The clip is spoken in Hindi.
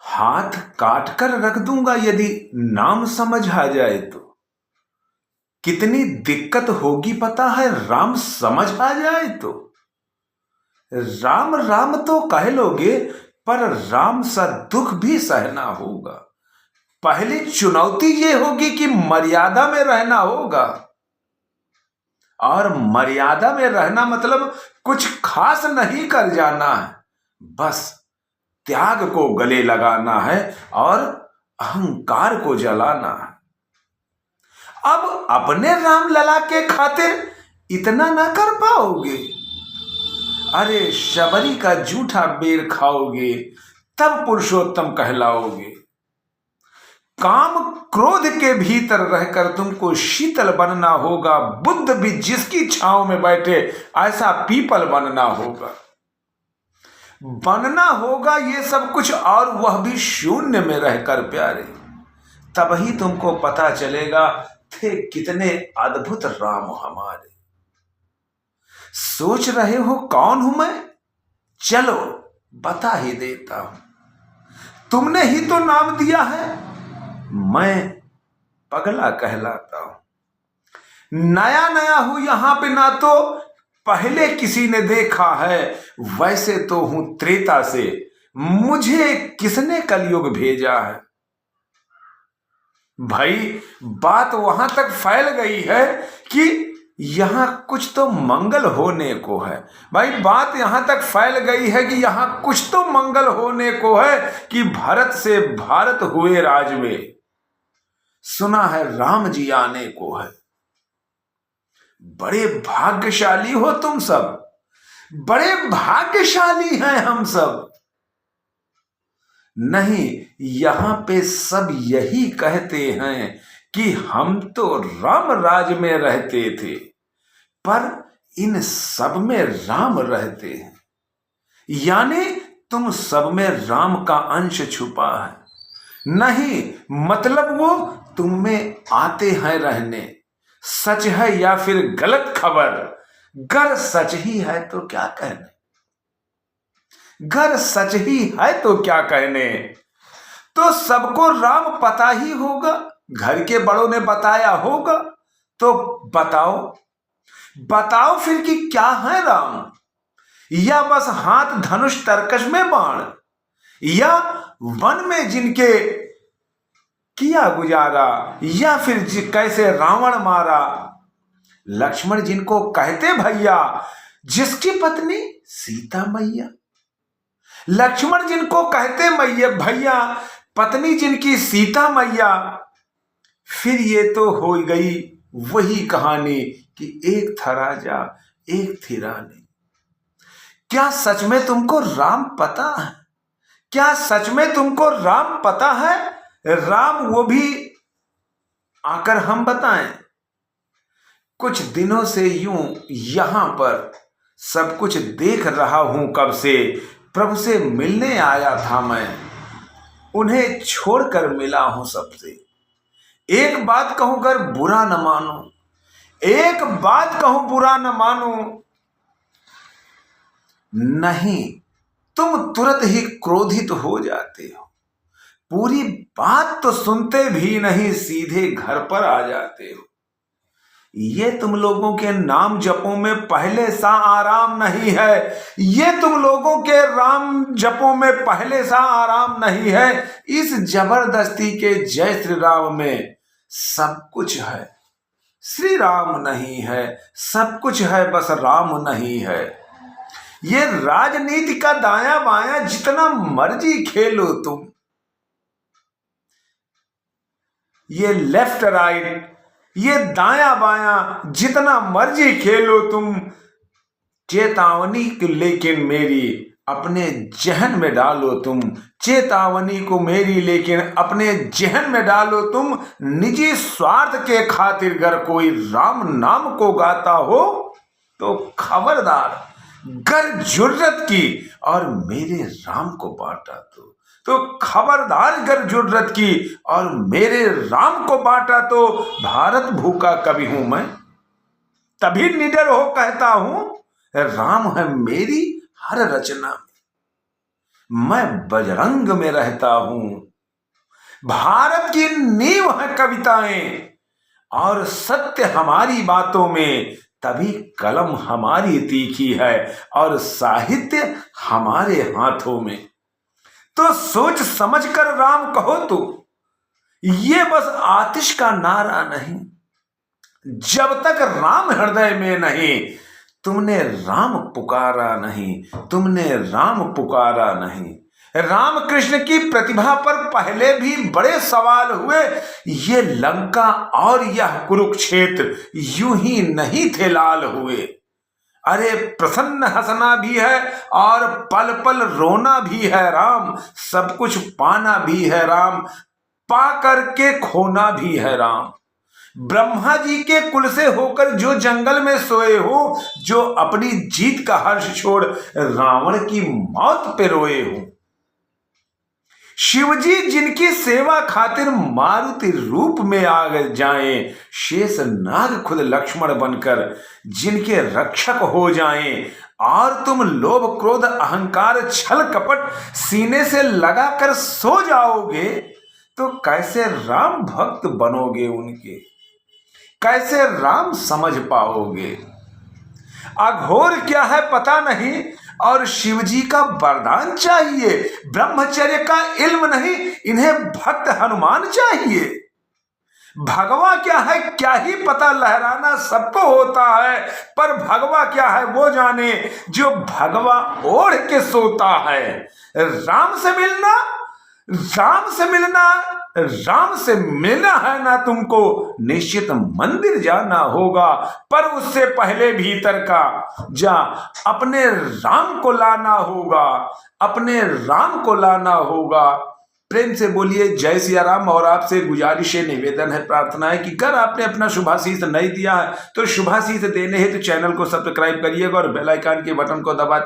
हाथ काट कर रख दूंगा यदि नाम समझ आ जाए तो। कितनी दिक्कत होगी पता है राम समझ आ जाए तो। राम राम तो कह लोगे पर राम सा दुख भी सहना होगा। पहली चुनौती ये होगी कि मर्यादा में रहना होगा। और मर्यादा में रहना मतलब कुछ खास नहीं कर जाना है, बस त्याग को गले लगाना है और अहंकार को जलाना है। अब अपने राम लला के खातिर इतना ना कर पाओगे। अरे शबरी का जूठा बेर खाओगे तब पुरुषोत्तम कहलाओगे। काम क्रोध के भीतर रहकर तुमको शीतल बनना होगा। बुद्ध भी जिसकी छांव में बैठे ऐसा पीपल बनना होगा। बनना होगा ये सब कुछ और वह भी शून्य में रहकर प्यारे। तभी तुमको पता चलेगा थे कितने अद्भुत राम हमारे। सोच रहे हो कौन हूं मैं? चलो बता ही देता हूं। तुमने ही तो नाम दिया है, मैं पगला कहलाता हूं। नया नया हूं यहां पे, ना तो पहले किसी ने देखा है। वैसे तो हूं त्रेता से, मुझे किसने कलयुग भेजा है। भाई बात वहां तक फैल गई है कि यहां कुछ तो मंगल होने को है। भाई बात यहां तक फैल गई है कि यहां कुछ तो मंगल होने को है कि भरत से भारत हुए राज में। सुना है राम जी आने को है। बड़े भाग्यशाली हो तुम सब, बड़े भाग्यशाली हैं हम सब। नहीं, यहां पे सब यही कहते हैं कि हम तो राम राज में रहते थे, पर इन सब में राम रहते हैं। यानी तुम सब में राम का अंश छुपा है। नहीं मतलब वो तुम में आते हैं रहने। सच है या फिर गलत खबर? गर सच ही है तो क्या कहने, गर सच ही है तो क्या कहने। तो सबको राम पता ही होगा, घर के बड़ों ने बताया होगा। तो बताओ बताओ फिर कि क्या है राम? या बस हाथ धनुष तरकश में बाण, या वन में जिनके किया गुजारा, या फिर कैसे रावण मारा। लक्ष्मण जिनको कहते भैया, जिसकी पत्नी सीता मैया। लक्ष्मण जिनको कहते मैया भैया, पत्नी जिनकी सीता मैया। फिर ये तो हो गई वही कहानी कि एक था राजा एक थी रानी। क्या सच में तुमको राम पता है? क्या सच में तुमको राम पता है? राम वो भी आकर हम बताएं। कुछ दिनों से यूं यहां पर सब कुछ देख रहा हूं कब से। प्रभु से मिलने आया था मैं, उन्हें छोड़कर मिला हूं सबसे। एक बात कहूं अगर बुरा न मानो, एक बात कहूं बुरा न मानो। नहीं, तुम तुरंत ही क्रोधित हो जाते हो। पूरी बात तो सुनते भी नहीं, सीधे घर पर आ जाते हो। ये तुम लोगों के नाम जपों में पहले सा आराम नहीं है। ये तुम लोगों के राम जपों में पहले सा आराम नहीं है। इस जबरदस्ती के जय श्री राम में सब कुछ है, श्री राम नहीं है। सब कुछ है बस राम नहीं है। ये राजनीति का दाया बाया जितना मर्जी खेलो तुम, ये लेफ्ट राइट, ये दाया बाया जितना मर्जी खेलो तुम। चेतावनी लेकिन मेरी अपने जहन में डालो तुम। चेतावनी को मेरी लेकिन अपने जहन में डालो तुम। निजी स्वार्थ के खातिर अगर कोई राम नाम को गाता हो तो खबरदार, गर जुर्रत की और मेरे राम को बांटा तो खबरदार, गर जुर्रत की और मेरे राम को बांटा तो भारत भूखा कभी हूं मैं। तभी निडर हो कहता हूं राम है मेरी हर रचना में। मैं बजरंग में रहता हूं। भारत की नींव है कविताएं और सत्य हमारी बातों में, तभी कलम हमारी तीखी है और साहित्य हमारे हाथों में। तो सोच समझ कर राम कहो तो, ये बस आतिश का नारा नहीं। जब तक राम हृदय में नहीं, तुमने राम पुकारा नहीं, तुमने राम पुकारा नहीं। रामकृष्ण की प्रतिभा पर पहले भी बड़े सवाल हुए। ये लंका और यह कुरुक्षेत्र यूं ही नहीं थे लाल हुए। अरे प्रसन्न हंसना भी है और पल पल रोना भी है राम, सब कुछ पाना भी है राम, पा करके खोना भी है राम। ब्रह्मा जी के कुल से होकर जो जंगल में सोए हो, जो अपनी जीत का हर्ष छोड़ रावण की मौत पे रोए हो। शिवजी जिनकी सेवा खातिर मारुति रूप में आ जाएं, शेष नाग खुद लक्ष्मण बनकर जिनके रक्षक हो जाएं, और तुम लोभ क्रोध अहंकार छल कपट सीने से लगाकर सो जाओगे, तो कैसे राम भक्त बनोगे उनके, कैसे राम समझ पाओगे। अघोर क्या है पता नहीं और शिवजी का वरदान चाहिए। ब्रह्मचर्य का इल्म नहीं, इन्हें भक्त हनुमान चाहिए। भगवा क्या है क्या ही पता, लहराना सबको होता है, पर भगवा क्या है वो जाने जो भगवा ओढ़ के सोता है। राम से मिलना, राम से मिलना, राम से मिलना है ना तुमको, निश्चित मंदिर जाना होगा, पर उससे पहले भीतर का जा अपने राम को लाना होगा, अपने राम को लाना होगा। प्रेम से बोलिए जय सिया राम। और आपसे गुजारिश है, निवेदन है, प्रार्थना है कि अगर आपने अपना शुभाशीष नहीं दिया है तो शुभाशीष देने हेतु चैनल को सब्सक्राइब करिएगा और बेल आइकन के बटन को दबा